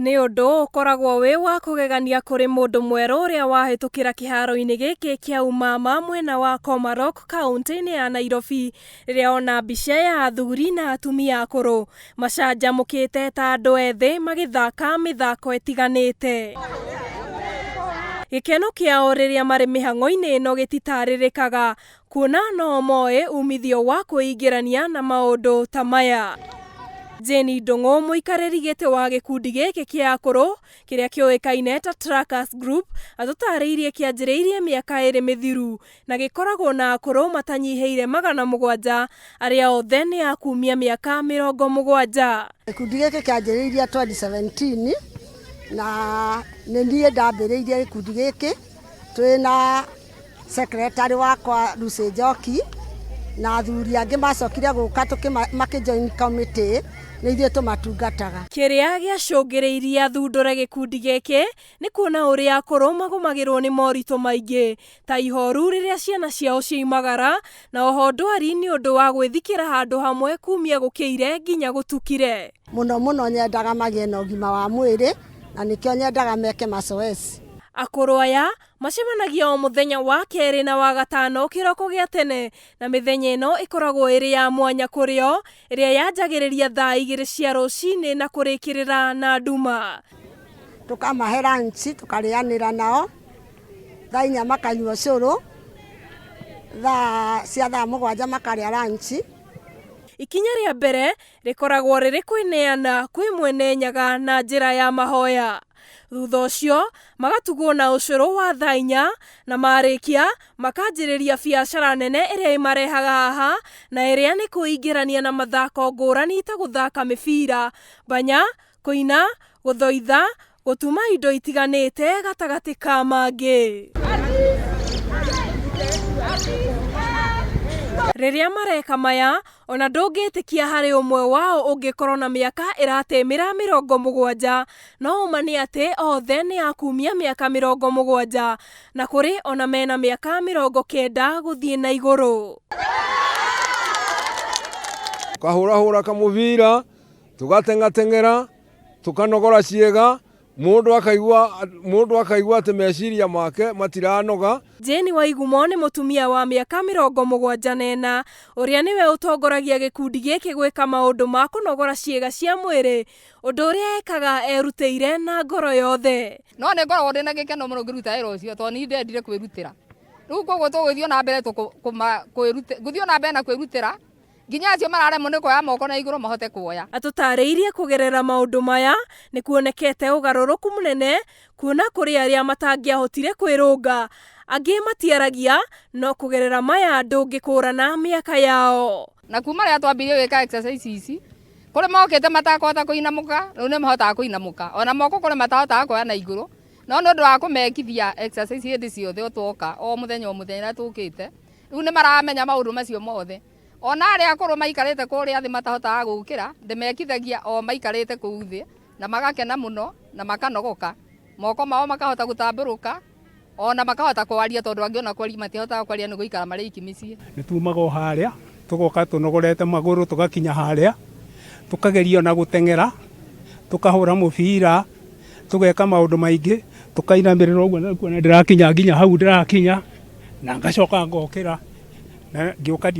Nĩ ũndũ ũkoragwo wĩ wa kũgegania kũrĩ mũndũ mwerũ ũrĩa wahĩtũkĩra kĩharo-inĩ gĩkĩ kĩa Umama mwena wa Komarok kaunti-inĩ ya Nairobi rĩrĩa ona mbica ya athuri na atumia akũrũ macanjamũkĩte ta andũ ethĩ magĩthaka mĩthako ĩtiganĩte. Gĩkeno kĩao rĩrĩa marĩ mĩhang'o-inĩ ĩno gĩtitarĩrĩkaga, kuona no moĩ umithio wa kwĩingĩrania na maũndũ ta maya. Jeni Ndung'u, mũikarĩri gĩtĩ wa gĩkundi gĩkĩ kĩa akũrũ kĩrĩa kĩũĩkaine ta Trackers Group, atũtarĩirie kĩanjĩrĩirie mĩaka ĩrĩ mĩthiru na gĩkoragwo na akũrũ matanyihĩire 700 arĩa othe nĩ a kumia mĩaka 70. Gĩkundi gĩkĩ kĩanjĩrĩirie 2017 na nĩ niĩ ndambĩrĩirie gĩkundi gĩkĩ, twĩna secretary wakwa Lucy Njoki na athuri angĩ macokire gũka makĩjoin committee nĩ ithuĩ tũmatungataga. Kĩrĩa gĩacũngĩrĩirie athundũre gĩkundi gĩkĩ nĩ kuona ũrĩa akũrũ magũmagĩrwo nĩ moritũ maingĩ ta ihoru rĩrĩa ciana ciao ciaumagara, na oho ndwari nĩ ũndũ wa gwĩthikĩra handũ hamwe kumia gũkĩire nginya gũtukire. Mũno nyendaga magĩe na ũgima wa mwĩrĩ na nĩkĩo nyendaga meke mazoezi. Akũrũ aya macemanagia o mũthenya wa kerĩ na wa gatano kĩroko gĩa tene, na mĩthenya ĩno ĩkoragwo ĩrĩ ya mwanya kũrĩ o, ĩrĩa yanjagĩrĩria thaa 2 cia rũcinĩ na kũrĩkĩrĩra na nduma. Tũkamahe ranchi, tũkarĩanĩra nao, thaa 4 makanyua cũrũ, thaa 7 makarĩa ranchi. Ikinya rĩa mbere rĩkoragwo rĩrĩ kwĩneana kwĩ mwene nyaga na njĩra ya mahoya. Thutha ũcio magatugwo na ũcũrũ wa thaa 4 na marĩkia makanjĩrĩria biacara nene ĩrĩa ĩmarehaga haha, na ĩrĩa nĩ kwĩingĩrania na mathako ngũrani ta gũthaka mĩbira, banya, kũina, gũthoitha, gũtuma indo itiganĩte gatagatĩ ka mangĩ. Rĩrĩa mareka maya, ona ndũngĩtĩkia harĩ ũmwe wao ũngĩkorwo na mĩaka ĩratemĩra 70, no ũma nĩ atĩ othe nĩ a kumia mĩaka 70 na kũrĩ ona mena mĩaka 90 gũthiĩ na igũrũ. Tukahũrahũra kamũbira, tugateng'ateng'era, tukanogora ciiga, mũndũ akaigua atĩ meciria make matiranoga. Jeni Waigumo nĩ mũtumia wa mĩaka 74 ũrĩa nĩwe ũtongoragia gĩkundi gĩkĩ gwĩka maũndũ ma kũnogora ciĩga cia mwĩrĩ, ũndũ ũrĩa ekaga erutĩire na ngoro yothe. No nĩ ngoragwo ndĩna gĩkeno mũno ngĩruta wĩra ũcio tondũ nĩ ndendire kwĩrutĩra. Rĩu koguo tũgũthiĩ na mbere gũthiĩ na mbere na kwĩrutĩra nginya acio mararemwo nĩ kuoya moko na igũrũ mahote kuoya. Atũtarĩirie kũgerera maũndũ maya nĩ kuonekete ũgarũrũku mũnene, kuona kũrĩ arĩa matangĩahotire kwĩrũnga, angĩ matiaragia, no kũgerera maya ndũngĩkũrana mĩaka yao. Na kuma rĩrĩa twambirie gwĩka exercise ici, kũrĩ mokĩte matakũhota kũinamũka, rĩu nĩ mahotaga kũinamũka, ona moko kũrĩ matahotaga kuoya na igũrũ, no nĩ ũndũ wa kũmekithia exercise hĩndĩ ciothe twoka o mũthenya ũrĩa tũkĩte, rĩu nĩ maramenya maũndũ macio mothe. Ona arĩa akũrũ maikarĩte kũrĩa thĩ matahotaga gũkĩra, ndĩmekithagia o maikarĩte kũu thĩ na magakena mũno na makanogoka, moko mao makahota gũtambũrũka, ona makahota kwaria tondũ angĩ ona kwaria matihotaga kwaria nĩ gũikara marĩ iki mĩciĩ. Nĩ tumaga o harĩa tũgoka tũnogorete magũrũ, tũgakinya harĩa tũkageria na gũteng'era, tũkahũra mũbira, tũgeka maũndũ maingĩ, tũkainamĩrĩra ũguo na kuona ndĩrakinya nginya hau ndĩrakinya na ngacoka ngokĩra na ngĩũka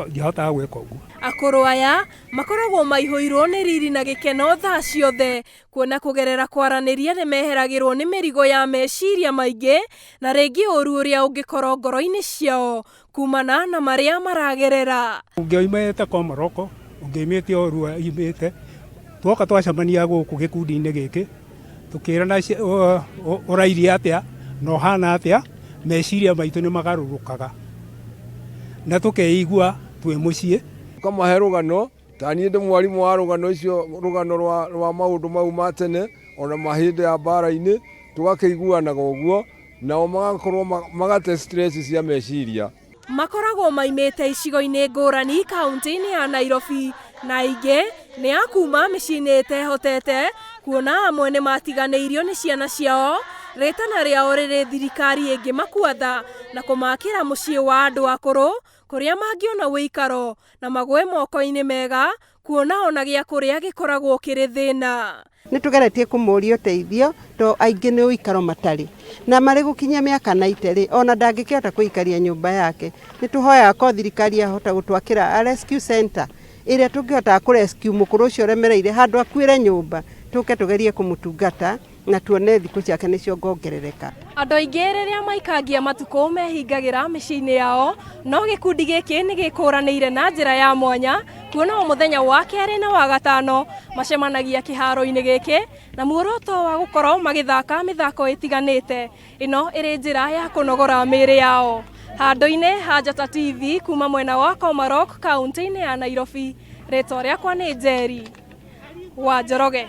ndiahotaga gwĩka ũguo. Akũrũ aya makoragwo maihũirwo nĩ riri na gĩkeno thaa ciothe, kuona kũgerera kwaranĩria nĩ meheragĩrwo nĩ mĩrigo ya meciria maingĩ na rĩngĩ ũru ũrĩa ũngĩkorwo ngoro-inĩ ciao kumana na marĩa maragerera. Ũngĩoimĩte Komaroko, ũngĩoimĩte ũru oimĩte, twoka twacemania gũkũ gĩkundi-inĩ gĩkĩ, tũkĩrana ũrairie atĩa na ũhana atĩa, meciria maitũ nĩ magarũrũkaga na tũkeigua twĩ mũciĩ. Tukamahe rũgano, ta niĩ ndĩ mwarimũ wa rũgano icio, rũgano rwa maũndũ mau ma tene, ona mahĩndĩ ya mbara-inĩ, tũgakĩiguanaga ũguo, nao magakorwo magate stress cia meciria. Makoragwo maimĩte icigo-inĩ ngũrani kaunti-inĩ ya Nairobi, na aingĩ nĩ a kuma mĩciĩ-inĩ ĩtehotete, kuona amwe nĩ matiganĩirio nĩ ciana ciao, rĩtana rĩao rĩrĩ thirikari ĩngĩ makuatha na kũmakĩra mũciĩ wa andũ akũrũ, kũrĩa mangĩona wĩikaro na magwe moko-inĩ mega, kuona ona gĩa kũrĩa gĩkoragwo kĩrĩ thĩna. Nitugeretie kumuria uteithio to aingi ni uikaro matari na mari gukinya miaka 90 ri ona ndangikihota kuikaria nyumba yake. Nituhoya ko thirikari yahota gutwakira rescue center iria tungihota ku rescue mukuru ucio remereire handu akuire nyumba tuke tugerie kumutungata na tuone thiku ciake nicio ngongerereka. Andu aingĩ rĩrĩa maikangia matuku mehingagira mĩciĩ-inĩ yao, no gikundi gĩkĩ nĩ gĩkũranĩire na njĩra ya mwanya kuona o mũthenya wa kerĩ na wa gatano macemanagia kĩharo-inĩ gĩkĩ na muoroto wa gũkorwo magĩthaka mĩthako ĩtiganĩte. Ĩno ĩrĩ njĩra ya kũnogora mĩĩrĩ yao. Handũ-inĩ ha Njata TV kuma mwena wa Komarok, kaunti-inĩ ya Nairobi, rĩtwa rĩakwa nĩ Njeri wa Njoroge.